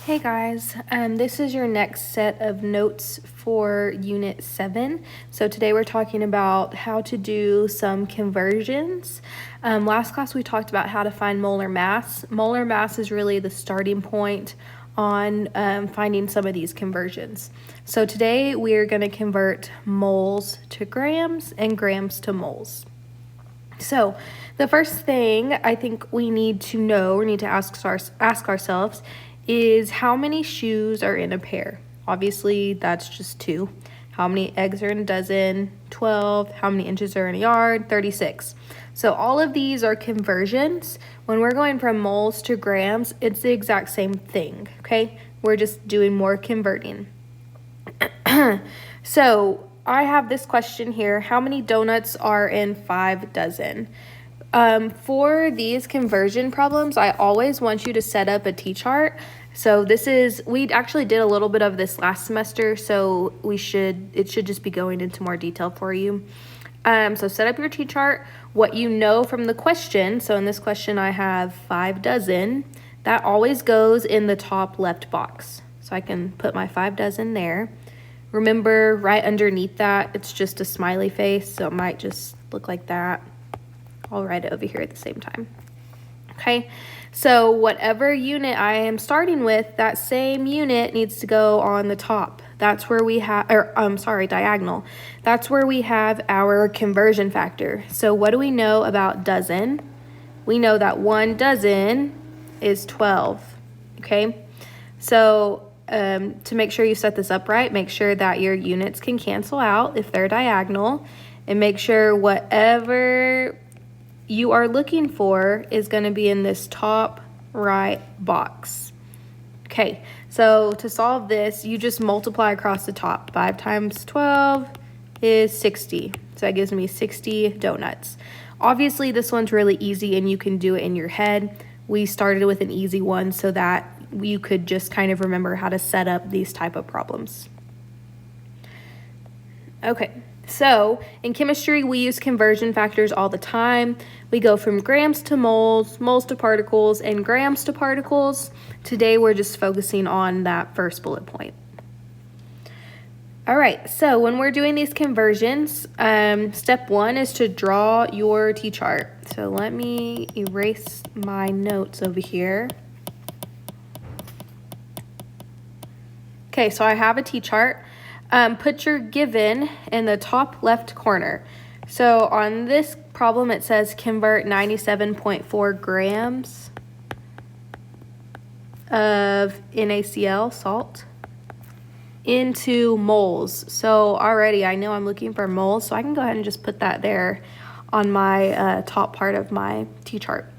Hey guys, this is your next set of notes for Unit 7. So today we're talking about how to do some conversions. Last class we talked about how to find molar mass. Molar mass is really the starting point on finding some of these conversions. So today we are going to convert moles to grams and grams to moles. So the first thing I think we need to know, or need to ask ourselves, is how many shoes are in a pair? Obviously, that's just 2. How many eggs are in a dozen? 12. How many inches are in a yard? 36. So all of these are conversions. When we're going from moles to grams, it's the exact same thing, okay? We're just doing more converting. So I have this question here. How many donuts are in 5 dozen? For these conversion problems, I always want you to set up a T-chart. So we actually did a little bit of this last semester, so it should just be going into more detail for you. So set up your T-chart, what you know from the question. So in this question, I have 5 dozen. That always goes in the top left box. So I can put my 5 dozen there. Remember, right underneath that, it's just a smiley face, so it might just look like that. I'll write it over here at the same time. Okay, so whatever unit I am starting with, that same unit needs to go on the top. That's where we have, diagonal. That's where we have our conversion factor. So what do we know about dozen? We know that 1 dozen is 12, okay? So to make sure you set this up right, make sure that your units can cancel out if they're diagonal, and make sure whatever you are looking for is going to be in this top right box. Okay, so to solve this, you just multiply across the top. 5 times 12 is 60. So that gives me 60 donuts. Obviously, this one's really easy and you can do it in your head. We started with an easy one so that you could just kind of remember how to set up these type of problems. Okay. So in chemistry, we use conversion factors all the time. We go from grams to moles, moles to particles, and grams to particles. Today, we're just focusing on that first bullet point. All right, so when we're doing these conversions, step 1 is to draw your T-chart. So let me erase my notes over here. Okay, so I have a T-chart. Put your given in the top left corner. So on this problem, it says convert 97.4 grams of NaCl, salt, into moles. So already I know I'm looking for moles, so I can go ahead and just put that there on my top part of my T-chart.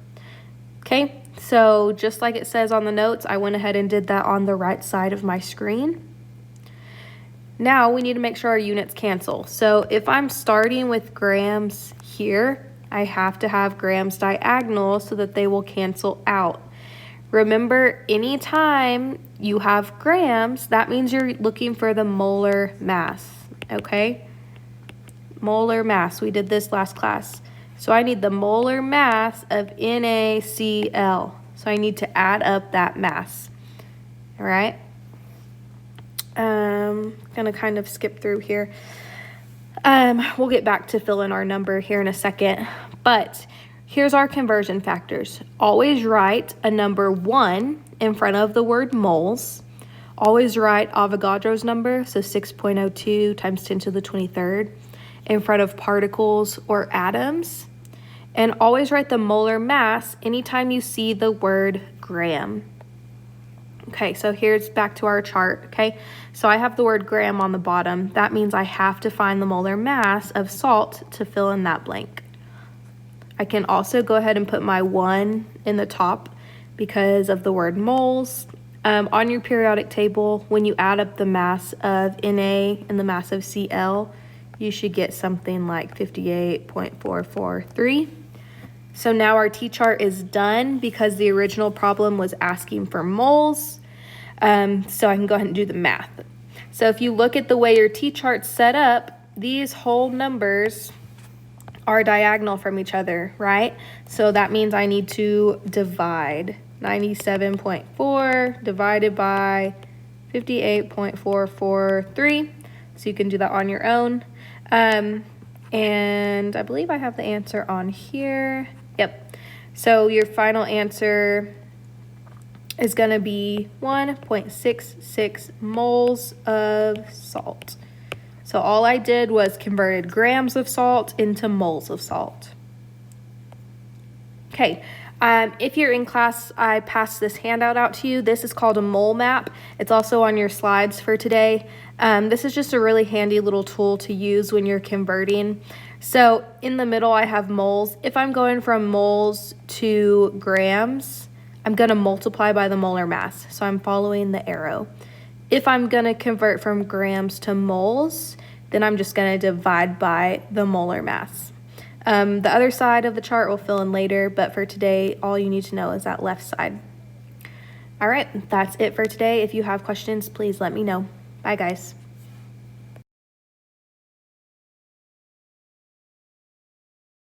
Okay, so just like it says on the notes, I went ahead and did that on the right side of my screen. Now we need to make sure our units cancel. So if I'm starting with grams here, I have to have grams diagonal so that they will cancel out. Remember, anytime you have grams, that means you're looking for the molar mass, okay? Molar mass, we did this last class. So I need the molar mass of NaCl. So I need to add up that mass, all right? Gonna kind of skip through here. We'll get back to fill in our number here in a second, but here's our conversion factors. Always write a number 1 in front of the word moles. Always write Avogadro's number, so 6.02 times 10 to the 23rd, in front of particles or atoms. And always write the molar mass anytime you see the word gram. Okay, so here's back to our chart, okay? So I have the word gram on the bottom. That means I have to find the molar mass of salt to fill in that blank. I can also go ahead and put my 1 in the top because of the word moles. On your periodic table, when you add up the mass of Na and the mass of Cl, you should get something like 58.443. So now our T-chart is done because the original problem was asking for moles. So I can go ahead and do the math. So if you look at the way your T-chart's set up, these whole numbers are diagonal from each other, right? So that means I need to divide 97.4 divided by 58.443. So you can do that on your own. And I believe I have the answer on here. Yep. So your final answer is going to be 1.66 moles of salt. So all I did was converted grams of salt into moles of salt. Okay, if you're in class, I passed this handout out to you. This is called a mole map. It's also on your slides for today. This is just a really handy little tool to use when you're converting. So in the middle, I have moles. If I'm going from moles to grams, I'm going to multiply by the molar mass. So I'm following the arrow. If I'm going to convert from grams to moles, then I'm just going to divide by the molar mass. The other side of the chart will fill in later, but for today, all you need to know is that left side. All right, that's it for today. If you have questions, please let me know. Bye, guys.